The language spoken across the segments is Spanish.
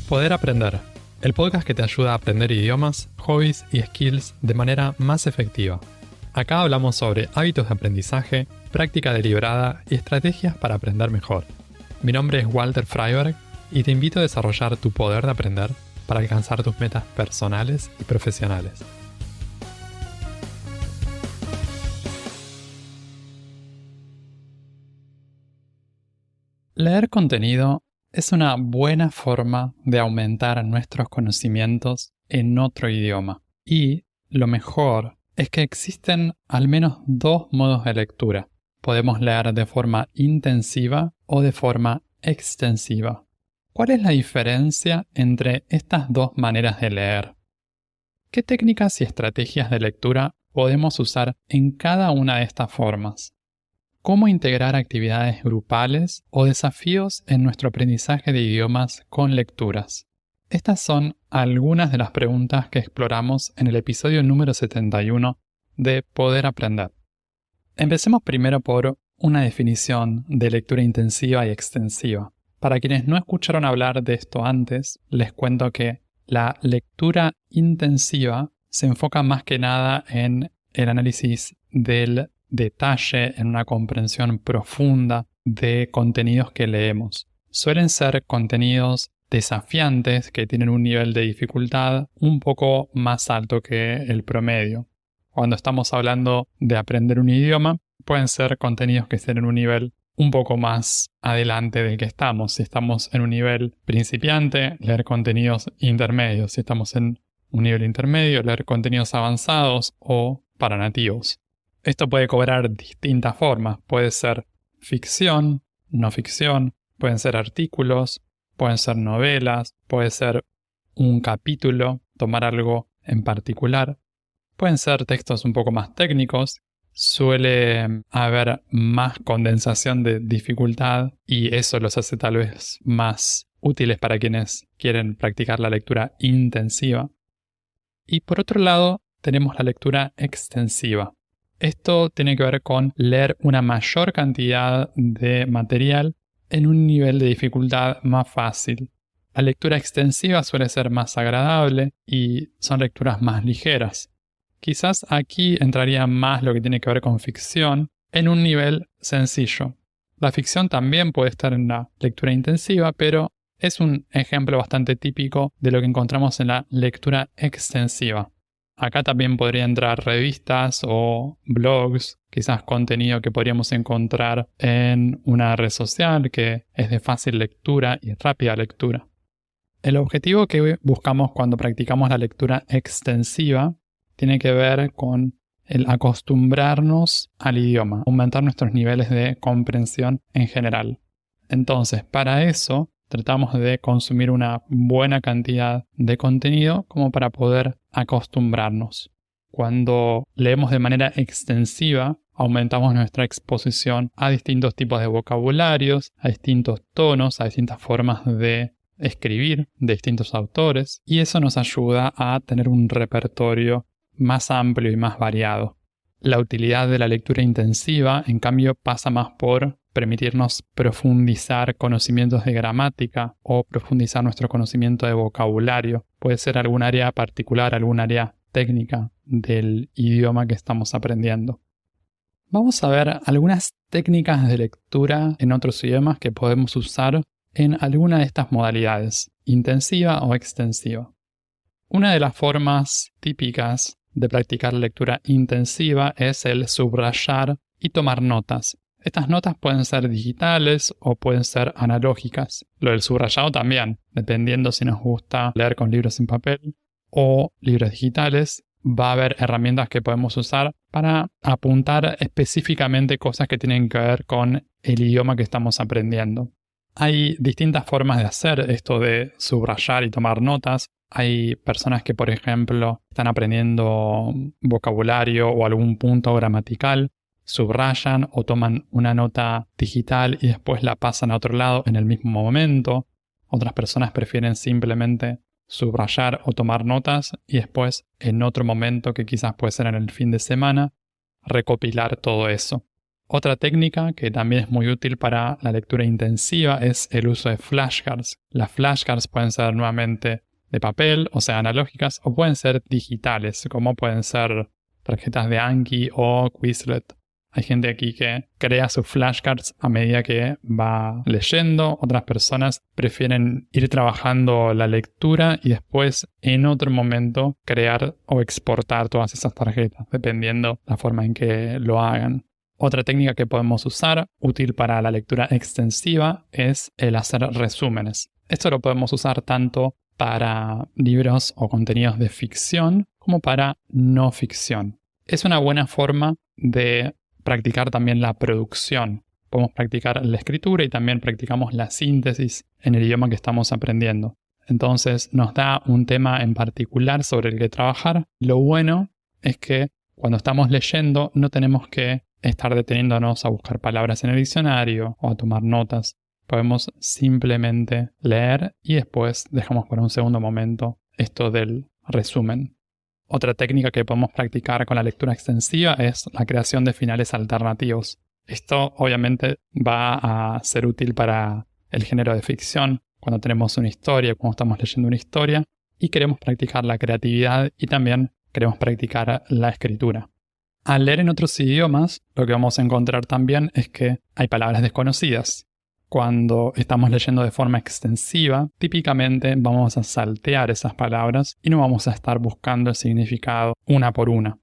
Poder Aprender, el podcast que te ayuda a aprender idiomas, hobbies y skills de manera más efectiva. Acá hablamos sobre hábitos de aprendizaje, práctica deliberada y estrategias para aprender mejor. Mi nombre es Walter Freiberg y te invito a desarrollar tu poder de aprender para alcanzar tus metas personales y profesionales. Leer contenido es una buena forma de aumentar nuestros conocimientos en otro idioma. Y lo mejor es que existen al menos dos modos de lectura. Podemos leer de forma intensiva o de forma extensiva. ¿Cuál es la diferencia entre estas dos maneras de leer? ¿Qué técnicas y estrategias de lectura podemos usar en cada una de estas formas? ¿Cómo integrar actividades grupales o desafíos en nuestro aprendizaje de idiomas con lecturas? Estas son algunas de las preguntas que exploramos en el episodio número 71 de Poder Aprender. Empecemos primero por una definición de lectura intensiva y extensiva. Para quienes no escucharon hablar de esto antes, les cuento que la lectura intensiva se enfoca más que nada en el análisis del detalle, en una comprensión profunda de contenidos que leemos. Suelen ser contenidos desafiantes que tienen un nivel de dificultad un poco más alto que el promedio. Cuando estamos hablando de aprender un idioma, pueden ser contenidos que estén en un nivel un poco más adelante del que estamos. Si estamos en un nivel principiante, leer contenidos intermedios. Si estamos en un nivel intermedio, leer contenidos avanzados o para nativos. Esto puede cobrar distintas formas. Puede ser ficción, no ficción, pueden ser artículos, pueden ser novelas, puede ser un capítulo, tomar algo en particular. Pueden ser textos un poco más técnicos. Suele haber más condensación de dificultad y eso los hace tal vez más útiles para quienes quieren practicar la lectura intensiva. Y por otro lado, tenemos la lectura extensiva. Esto tiene que ver con leer una mayor cantidad de material en un nivel de dificultad más fácil. La lectura extensiva suele ser más agradable y son lecturas más ligeras. Quizás aquí entraría más lo que tiene que ver con ficción en un nivel sencillo. La ficción también puede estar en la lectura intensiva, pero es un ejemplo bastante típico de lo que encontramos en la lectura extensiva. Acá también podría entrar revistas o blogs, quizás contenido que podríamos encontrar en una red social que es de fácil lectura y rápida lectura. El objetivo que buscamos cuando practicamos la lectura extensiva tiene que ver con el acostumbrarnos al idioma, aumentar nuestros niveles de comprensión en general. Entonces, para eso, tratamos de consumir una buena cantidad de contenido como para poder acostumbrarnos. Cuando leemos de manera extensiva, aumentamos nuestra exposición a distintos tipos de vocabularios, a distintos tonos, a distintas formas de escribir de distintos autores, y eso nos ayuda a tener un repertorio más amplio y más variado. La utilidad de la lectura intensiva, en cambio, pasa más por permitirnos profundizar conocimientos de gramática o profundizar nuestro conocimiento de vocabulario. Puede ser algún área particular, algún área técnica del idioma que estamos aprendiendo. Vamos a ver algunas técnicas de lectura en otros idiomas que podemos usar en alguna de estas modalidades, intensiva o extensiva. Una de las formas típicas de practicar la lectura intensiva es el subrayar y tomar notas. Estas notas pueden ser digitales o pueden ser analógicas. Lo del subrayado también, dependiendo si nos gusta leer con libros en papel o libros digitales, va a haber herramientas que podemos usar para apuntar específicamente cosas que tienen que ver con el idioma que estamos aprendiendo. Hay distintas formas de hacer esto de subrayar y tomar notas. Hay personas que, por ejemplo, están aprendiendo vocabulario o algún punto gramatical, subrayan o toman una nota digital y después la pasan a otro lado en el mismo momento. Otras personas prefieren simplemente subrayar o tomar notas y después, en otro momento que quizás puede ser en el fin de semana, recopilar todo eso. Otra técnica que también es muy útil para la lectura intensiva es el uso de flashcards. Las flashcards pueden ser nuevamente de papel, o sea, analógicas, o pueden ser digitales, como pueden ser tarjetas de Anki o Quizlet. Hay gente aquí que crea sus flashcards a medida que va leyendo. Otras personas prefieren ir trabajando la lectura y después en otro momento crear o exportar todas esas tarjetas, dependiendo la forma en que lo hagan. Otra técnica que podemos usar, útil para la lectura extensiva, es el hacer resúmenes. Esto lo podemos usar tanto para libros o contenidos de ficción como para no ficción. Es una buena forma de practicar también la producción. Podemos practicar la escritura y también practicamos la síntesis en el idioma que estamos aprendiendo. Entonces nos da un tema en particular sobre el que trabajar. Lo bueno es que cuando estamos leyendo no tenemos que estar deteniéndonos a buscar palabras en el diccionario o a tomar notas. Podemos simplemente leer y después dejamos para un segundo momento esto del resumen. Otra técnica que podemos practicar con la lectura extensiva es la creación de finales alternativos. Esto obviamente va a ser útil para el género de ficción, cuando tenemos una historia, cuando estamos leyendo una historia y queremos practicar la creatividad y también queremos practicar la escritura. Al leer en otros idiomas, lo que vamos a encontrar también es que hay palabras desconocidas. Cuando estamos leyendo de forma extensiva, típicamente vamos a saltear esas palabras y no vamos a estar buscando el significado una por una.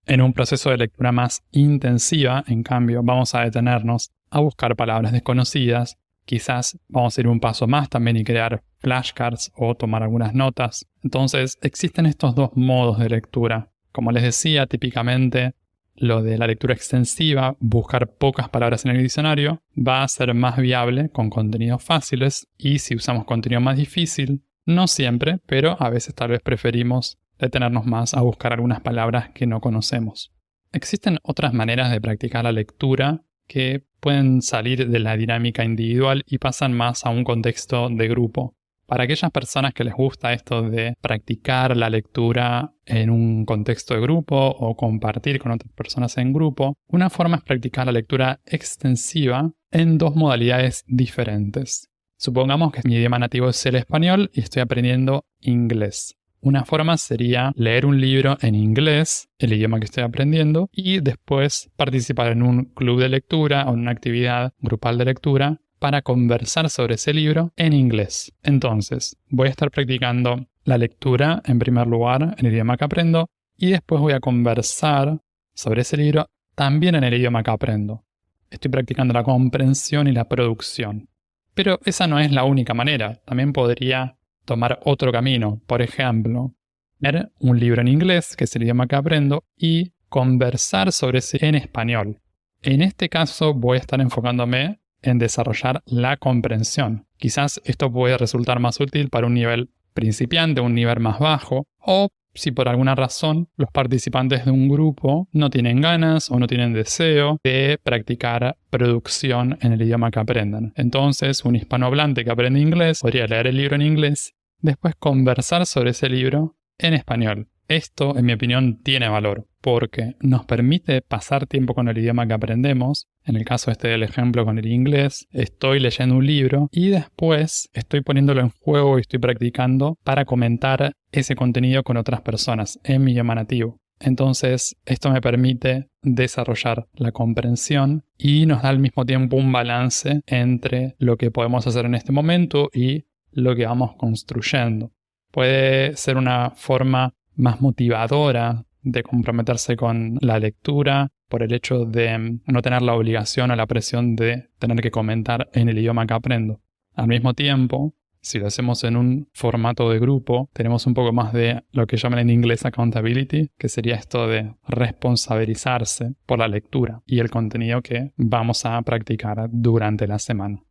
En un proceso de lectura más intensiva, en cambio, vamos a detenernos a buscar palabras desconocidas. Quizás vamos a ir un paso más también y crear flashcards o tomar algunas notas. Entonces, existen estos dos modos de lectura. Como les decía, típicamente lo de la lectura extensiva, buscar pocas palabras en el diccionario, va a ser más viable con contenidos fáciles, y si usamos contenido más difícil, no siempre, pero a veces tal vez preferimos detenernos más a buscar algunas palabras que no conocemos. Existen otras maneras de practicar la lectura que pueden salir de la dinámica individual y pasan más a un contexto de grupo. Para aquellas personas que les gusta esto de practicar la lectura en un contexto de grupo o compartir con otras personas en grupo, una forma es practicar la lectura extensiva en dos modalidades diferentes. Supongamos que mi idioma nativo es el español y estoy aprendiendo inglés. Una forma sería leer un libro en inglés, el idioma que estoy aprendiendo, y después participar en un club de lectura o en una actividad grupal de lectura para conversar sobre ese libro en inglés. Entonces, voy a estar practicando la lectura en primer lugar en el idioma que aprendo y después voy a conversar sobre ese libro también en el idioma que aprendo. Estoy practicando la comprensión y la producción. Pero esa no es la única manera. También podría tomar otro camino. Por ejemplo, leer un libro en inglés, que es el idioma que aprendo, y conversar sobre ese en español. En este caso voy a estar enfocándome en desarrollar la comprensión. Quizás esto puede resultar más útil para un nivel principiante, un nivel más bajo, o si por alguna razón los participantes de un grupo no tienen ganas o no tienen deseo de practicar producción en el idioma que aprendan. Entonces, un hispanohablante que aprende inglés podría leer el libro en inglés, después conversar sobre ese libro en español. Esto, en mi opinión, tiene valor porque nos permite pasar tiempo con el idioma que aprendemos. En el caso del ejemplo con el inglés, estoy leyendo un libro y después estoy poniéndolo en juego y estoy practicando para comentar ese contenido con otras personas en mi idioma nativo. Entonces, esto me permite desarrollar la comprensión y nos da al mismo tiempo un balance entre lo que podemos hacer en este momento y lo que vamos construyendo. Puede ser una forma más motivadora de comprometerse con la lectura por el hecho de no tener la obligación o la presión de tener que comentar en el idioma que aprendo. Al mismo tiempo, si lo hacemos en un formato de grupo, tenemos un poco más de lo que llaman en inglés accountability, que sería esto de responsabilizarse por la lectura y el contenido que vamos a practicar durante la semana.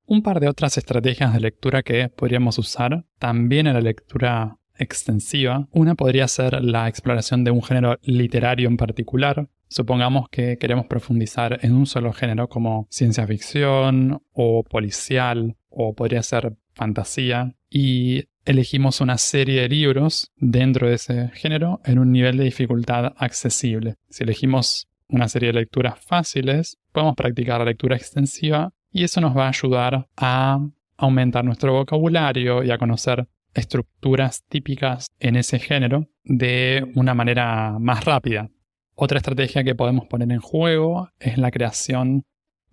Un par de otras estrategias de lectura que podríamos usar también en la lectura extensiva. Una podría ser la exploración de un género literario en particular. Supongamos que queremos profundizar en un solo género como ciencia ficción o policial o podría ser fantasía y elegimos una serie de libros dentro de ese género en un nivel de dificultad accesible. Si elegimos una serie de lecturas fáciles, podemos practicar la lectura extensiva y eso nos va a ayudar a aumentar nuestro vocabulario y a conocer estructuras típicas en ese género de una manera más rápida. Otra estrategia que podemos poner en juego es la creación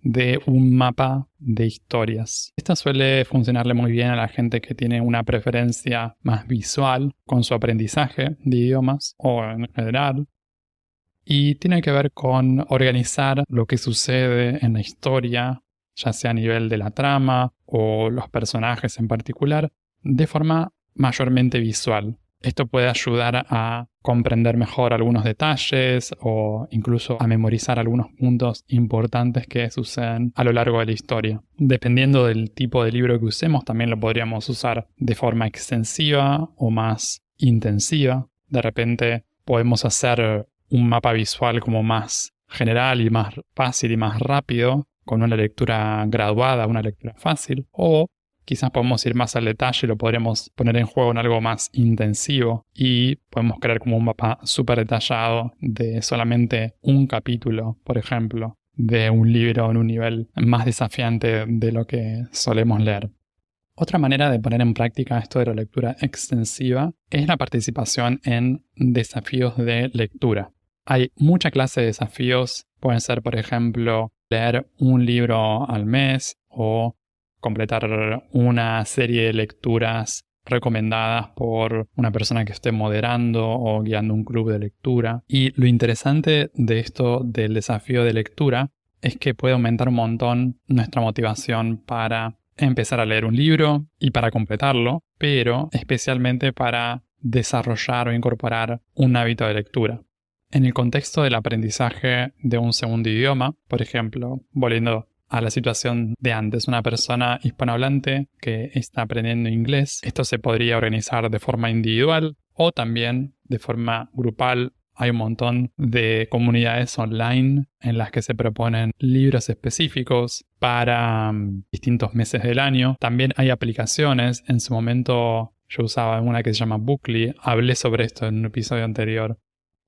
de un mapa de historias. Esta suele funcionarle muy bien a la gente que tiene una preferencia más visual con su aprendizaje de idiomas o en general. Y tiene que ver con organizar lo que sucede en la historia, ya sea a nivel de la trama o los personajes en particular, de forma mayormente visual. Esto puede ayudar a comprender mejor algunos detalles o incluso a memorizar algunos puntos importantes que suceden a lo largo de la historia. Dependiendo del tipo de libro que usemos, también lo podríamos usar de forma extensiva o más intensiva. De repente podemos hacer un mapa visual como más general y más fácil y más rápido, con una lectura graduada, una lectura fácil, o quizás podemos ir más al detalle y lo podremos poner en juego en algo más intensivo y podemos crear como un mapa súper detallado de solamente un capítulo, por ejemplo, de un libro en un nivel más desafiante de lo que solemos leer. Otra manera de poner en práctica esto de la lectura extensiva es la participación en desafíos de lectura. Hay mucha clase de desafíos, pueden ser, por ejemplo, leer un libro al mes o completar una serie de lecturas recomendadas por una persona que esté moderando o guiando un club de lectura. Y lo interesante de esto del desafío de lectura es que puede aumentar un montón nuestra motivación para empezar a leer un libro y para completarlo, pero especialmente para desarrollar o incorporar un hábito de lectura. En el contexto del aprendizaje de un segundo idioma, por ejemplo, volviendo a la situación de antes, una persona hispanohablante que está aprendiendo inglés, esto se podría organizar de forma individual o también de forma grupal. Hay un montón de comunidades online en las que se proponen libros específicos para distintos meses del año. También hay aplicaciones. En su momento yo usaba una que se llama Bookly. Hablé sobre esto en un episodio anterior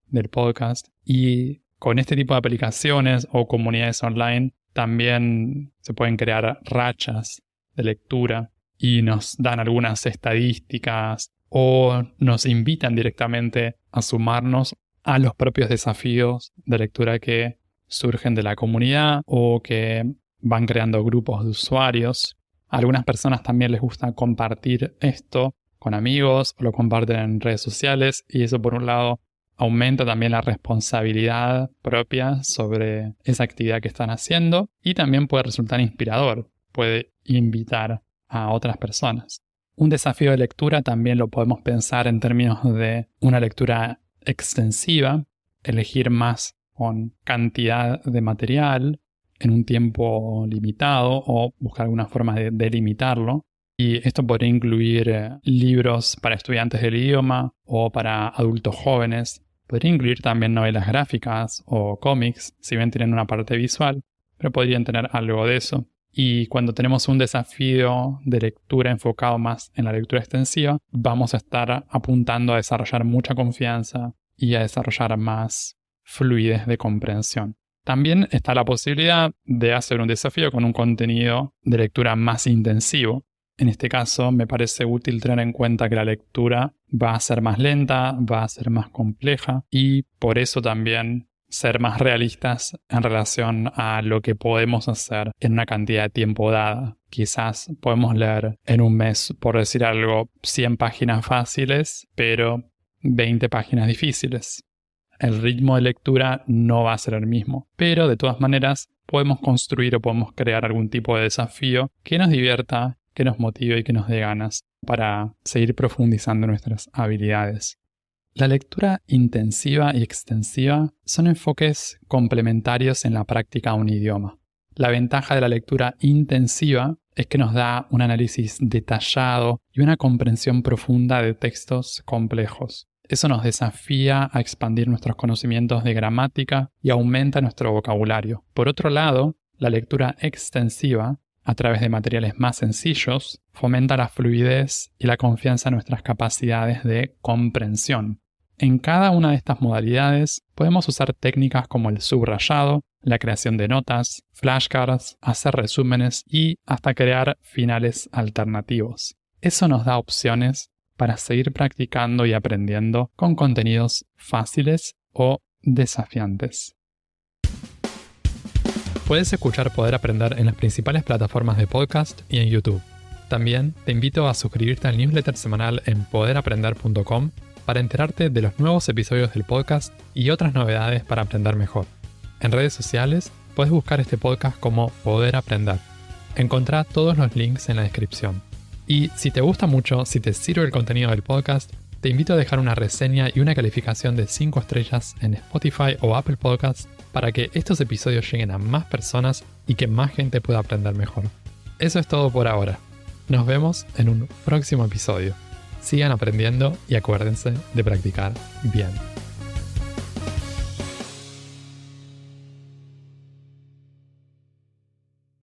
del podcast. Y con este tipo de aplicaciones o comunidades online también se pueden crear rachas de lectura y nos dan algunas estadísticas o nos invitan directamente a sumarnos a los propios desafíos de lectura que surgen de la comunidad o que van creando grupos de usuarios. A algunas personas también les gusta compartir esto con amigos o lo comparten en redes sociales y eso por un lado aumenta también la responsabilidad propia sobre esa actividad que están haciendo y también puede resultar inspirador, puede invitar a otras personas. Un desafío de lectura también lo podemos pensar en términos de una lectura extensiva, elegir más con cantidad de material en un tiempo limitado o buscar alguna forma de delimitarlo. Y esto podría incluir libros para estudiantes del idioma o para adultos jóvenes. Podría incluir también novelas gráficas o cómics, si bien tienen una parte visual, pero podrían tener algo de eso. Y cuando tenemos un desafío de lectura enfocado más en la lectura extensiva, vamos a estar apuntando a desarrollar mucha confianza y a desarrollar más fluidez de comprensión. También está la posibilidad de hacer un desafío con un contenido de lectura más intensivo. En este caso, me parece útil tener en cuenta que la lectura va a ser más lenta, va a ser más compleja y por eso también ser más realistas en relación a lo que podemos hacer en una cantidad de tiempo dada. Quizás podemos leer en un mes, por decir algo, 100 páginas fáciles, pero 20 páginas difíciles. El ritmo de lectura no va a ser el mismo, pero de todas maneras podemos construir o podemos crear algún tipo de desafío que nos divierta, que nos motive y que nos dé ganas para seguir profundizando nuestras habilidades. La lectura intensiva y extensiva son enfoques complementarios en la práctica de un idioma. La ventaja de la lectura intensiva es que nos da un análisis detallado y una comprensión profunda de textos complejos. Eso nos desafía a expandir nuestros conocimientos de gramática y aumenta nuestro vocabulario. Por otro lado, la lectura extensiva, a través de materiales más sencillos, fomenta la fluidez y la confianza en nuestras capacidades de comprensión. En cada una de estas modalidades podemos usar técnicas como el subrayado, la creación de notas, flashcards, hacer resúmenes y hasta crear finales alternativos. Eso nos da opciones para seguir practicando y aprendiendo con contenidos fáciles o desafiantes. Puedes escuchar Poder Aprender en las principales plataformas de podcast y en YouTube. También te invito a suscribirte al newsletter semanal en poderaprender.com para enterarte de los nuevos episodios del podcast y otras novedades para aprender mejor. En redes sociales puedes buscar este podcast como Poder Aprender. Encontrá todos los links en la descripción. Y si te gusta mucho, si te sirve el contenido del podcast, te invito a dejar una reseña y una calificación de 5 estrellas en Spotify o Apple Podcasts para que estos episodios lleguen a más personas y que más gente pueda aprender mejor. Eso es todo por ahora. Nos vemos en un próximo episodio. Sigan aprendiendo y acuérdense de practicar bien.